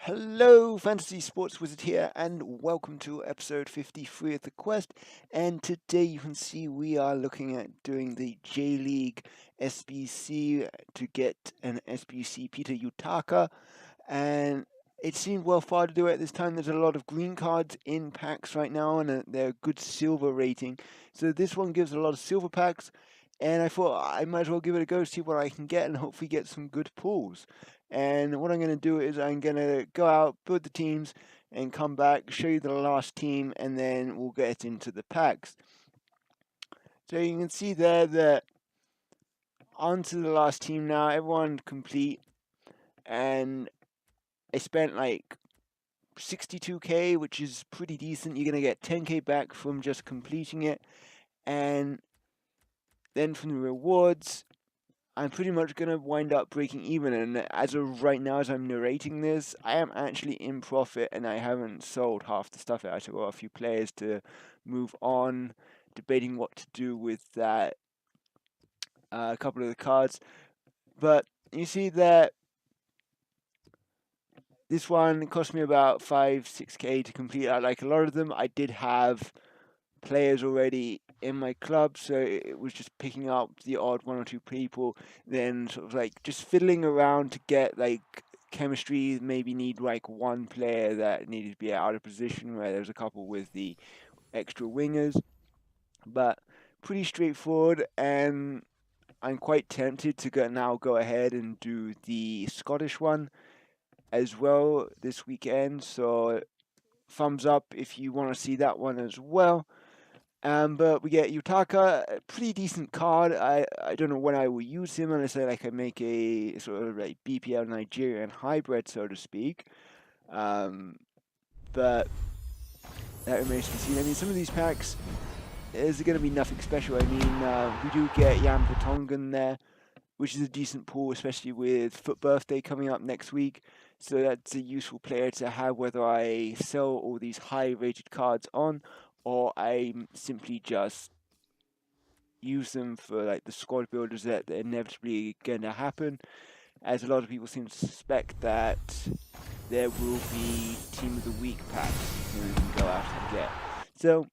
Hello, Fantasy Sports Wizard here, and welcome to episode 53 of the quest. And today you can see we are looking at doing the J League SBC to get an SBC Peter Utaka. And it seemed well far to do it at this time. There's a lot of green cards in packs right now, and they're a good silver rating. So this one gives a lot of silver packs. And I thought I might as well give it a go, see what I can get, and hopefully get some good pulls. And what I'm going to do is I'm going to go out, build the teams, and come back, show you the last team, and then we'll get into the packs. So you can see there that onto the last team now, everyone complete, and I spent like 62k, which is pretty decent. You're going to get 10k back from just completing it, and then from the rewards, I'm pretty much going to wind up breaking even, and as of right now, as I'm narrating this, I am actually in profit, and I haven't sold half the stuff yet. I still got a few players to move on, debating what to do with that, a couple of the cards, but you see that this one cost me about 5-6k to complete. I like a lot of them. I did have players already in my club, so it was just picking up the odd one or two people, then sort of like just fiddling around to get like chemistry. Maybe need like one player that needed to be out of position, where there's a couple with the extra wingers, but pretty straightforward. And I'm quite tempted to go ahead and do the Scottish one as well this weekend, so thumbs up if you want to see that one as well. But we get Utaka, a pretty decent card. I don't know when I will use him unless I make a sort of like BPL Nigerian hybrid, so to speak. Um, but that remains to be seen. I mean, some of these packs, is going to be nothing special. I mean, we do get Jan Vertonghen there, which is a decent pull, especially with Foot Birthday coming up next week. So that's a useful player to have, whether I sell all these high-rated cards on, or I simply just use them for like the squad builders that are inevitably going to happen, as a lot of people seem to suspect that there will be Team of the Week packs you can go out and get. So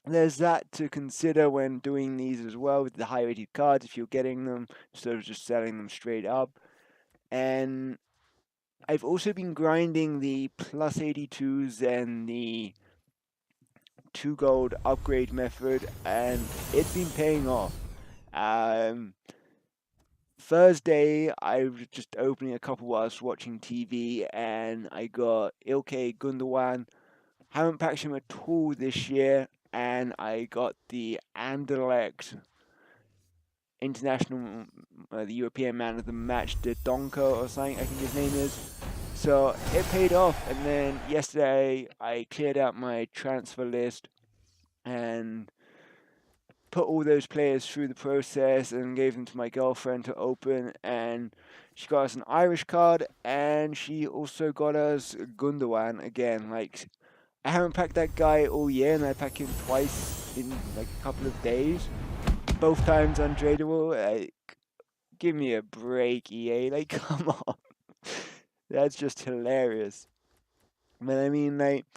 there's that to consider when doing these as well with the high rated cards, if you're getting them instead of just selling them straight up. And I've also been grinding the plus 82s and the 2 gold upgrade method, and it's been paying off. Um, Thursday, I was just opening a couple whilst watching TV, and I got Ilkay Gundogan. Haven't packed him at all this year, and I got the Anderlecht International, the European Man of the Match, the Donko or something, I think his name is. So it paid off, and then yesterday I cleared out my transfer list and put all those players through the process and gave them to my girlfriend to open, and she got us an Irish card, and she also got us Gundogan again. Like, I haven't packed that guy all year, and I packed him twice in like a couple of days. Both times untradeable. Like, give me a break, EA. Like, come on. That's just hilarious. But I mean, like,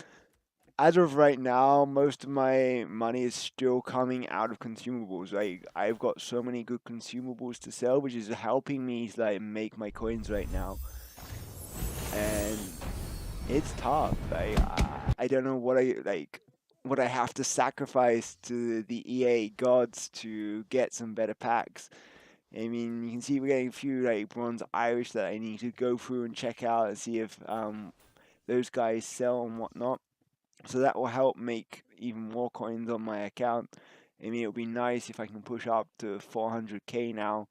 as of right now, most of my money is still coming out of consumables. Like, I've got so many good consumables to sell, which is helping me like make my coins right now. And it's tough. I don't know what I have to sacrifice to the EA gods to get some better packs. I mean, you can see we're getting a few like bronze Irish that I need to go through and check out and see if those guys sell and whatnot. So that will help make even more coins on my account. I mean, it'll be nice if I can push up to 400k now,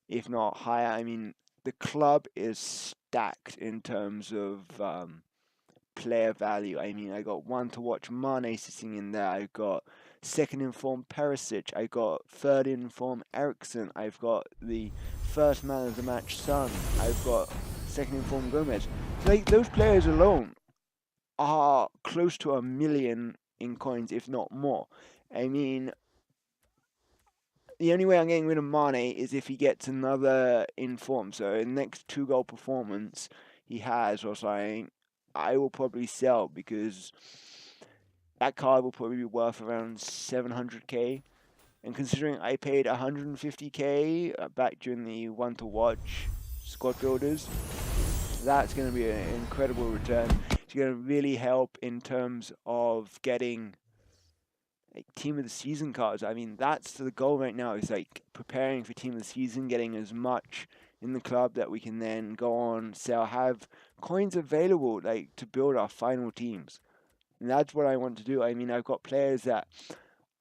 if not higher. I mean, the club is stacked in terms of player value. I mean, I got one to watch Mane sitting in there. I got second in form Perisic. I got third in form Ericsson. I've got the first man of the match Son. I've got second in form Gomez. Like, those players alone are close to 1 million in coins, if not more. I mean, the only way I'm getting rid of Mane is if he gets another in form. So in the next 2 goal performance he has or something, I will probably sell because that card will probably be worth around 700k. And considering I paid 150k back during the one to watch squad builders, that's going to be an incredible return. It's going to really help in terms of getting like team of the season cards. I mean, that's the goal right now, is like preparing for team of the season, getting as much in the club that we can then go on sell, have coins available like to build our final teams. And that's what I want to do. I mean, I've got players that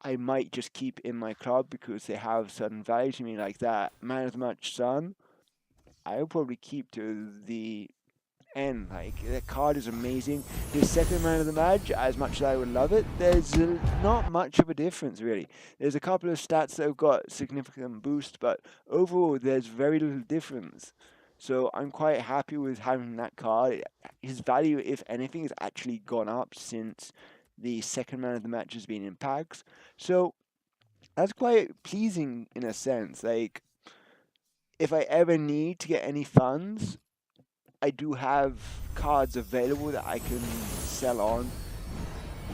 I might just keep in my club because they have certain value to me, like that man of the match Son. I'll probably keep to the end. Like, that card is amazing. His second man of the match, as much as I would love it, there's not much of a difference really. There's a couple of stats that have got significant boost, but overall there's very little difference. So I'm quite happy with having that card. His value, if anything, has actually gone up since the second man of the match has been in packs. So that's quite pleasing in a sense. Like, if I ever need to get any funds, I do have cards available that I can sell on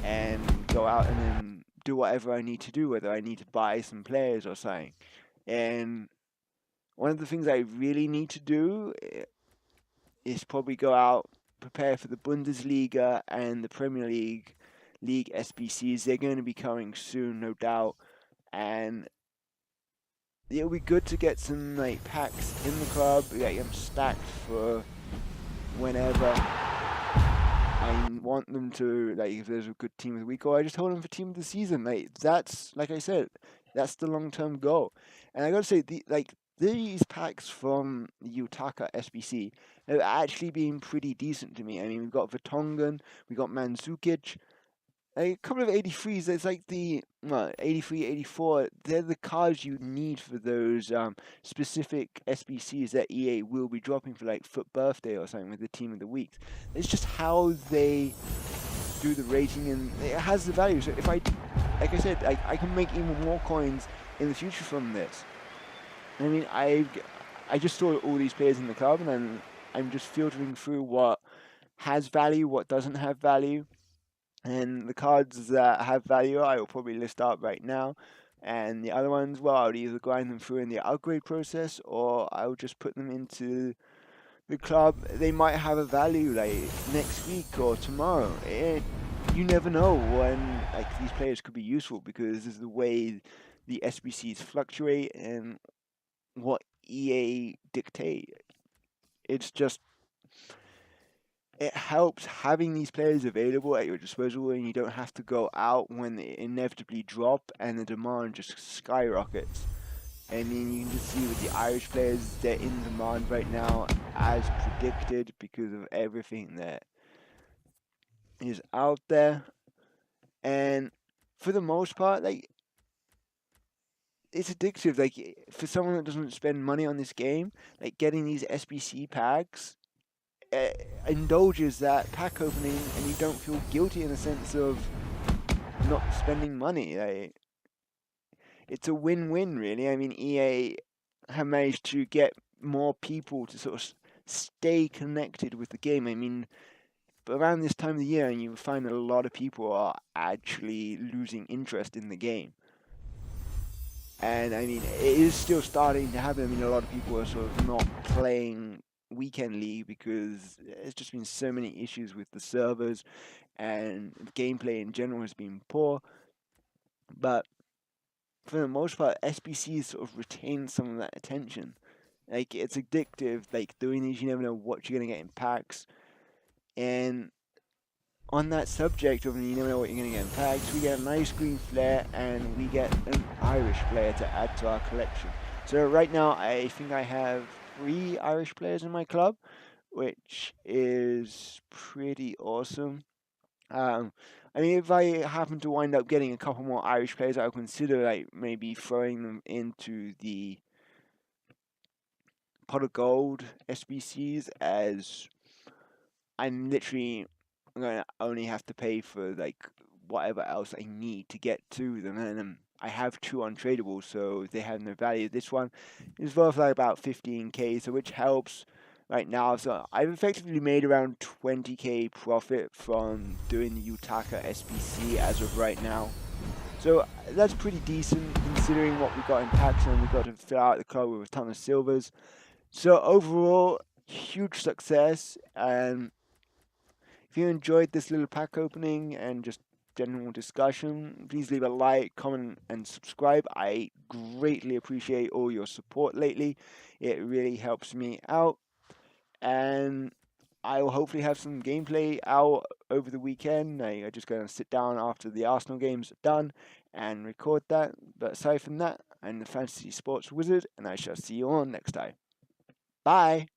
and go out and then do whatever I need to do, whether I need to buy some players or something. And one of the things I really need to do is probably go out, prepare for the Bundesliga and the Premier League SBCs. They're going to be coming soon, no doubt. And it'll be good to get some like packs in the club, get them stacked for whenever I want them to, like, if there's a good team of the week, or I just hold them for team of the season. Like, that's, like I said, that's the long-term goal. And I gotta say, these packs from the Utaka SBC have actually been pretty decent to me. I mean, we've got Vertonghen, we've got Mandzukic, a couple of 83s. It's like the 83, 84. They're the cards you need for those specific SBCs that EA will be dropping for like Foot Birthday or something with the team of the week. It's just how they do the rating, and it has the value. So if like I said, I can make even more coins in the future from this. I mean, I just saw all these players in the club, and then I'm just filtering through what has value, what doesn't have value. And the cards that have value, I will probably list out right now. And the other ones, well, I would either grind them through in the upgrade process, or I would just put them into the club. They might have a value like next week or tomorrow. You never know when like these players could be useful, because this is the way the SBCs fluctuate and what EA dictate. It's just, it helps having these players available at your disposal, and you don't have to go out when they inevitably drop and the demand just skyrockets. I mean, you can just see with the Irish players, they're in demand right now as predicted because of everything that is out there. And for the most part, like, it's addictive. Like, for someone that doesn't spend money on this game, like, getting these SBC packs indulges that pack opening, and you don't feel guilty in the sense of not spending money. Like, it's a win-win, really. I mean, EA have managed to get more people to sort of stay connected with the game. I mean, around this time of the year, and you find that a lot of people are actually losing interest in the game. And I mean, it is still starting to happen. I mean, a lot of people are sort of not playing Weekend League because there's just been so many issues with the servers, and gameplay in general has been poor. But for the most part, SBCs sort of retain some of that attention. Like, it's addictive. Like, doing these, you never know what you're gonna get in packs. And on that subject of you never know what you're gonna get in packs, we get a nice green flare, and we get an Irish player to add to our collection. So right now, I think I have 3 Irish players in my club, which is pretty awesome. I mean, if I happen to wind up getting a couple more Irish players, I'll consider like maybe throwing them into the pot of gold SBCs, as I'm literally going to only have to pay for like whatever else I need to get to them, and I have 2 untradables, so they have no value. This one is worth like about 15k, so which helps. right now. So I've effectively made around 20k profit from doing the Utaka SBC as of right now. So that's pretty decent considering what we got in packs, and we got to fill out the club with a ton of silvers. So overall, huge success. And if you enjoyed this little pack opening and just general discussion, please leave a like, comment, and subscribe. I greatly appreciate all your support lately. It really helps me out. And I will hopefully have some gameplay out over the weekend. I'm just going to sit down after the Arsenal games are done and record that. But aside from that, I'm the Fantasy Sports Wizard, and I shall see you all next time. Bye!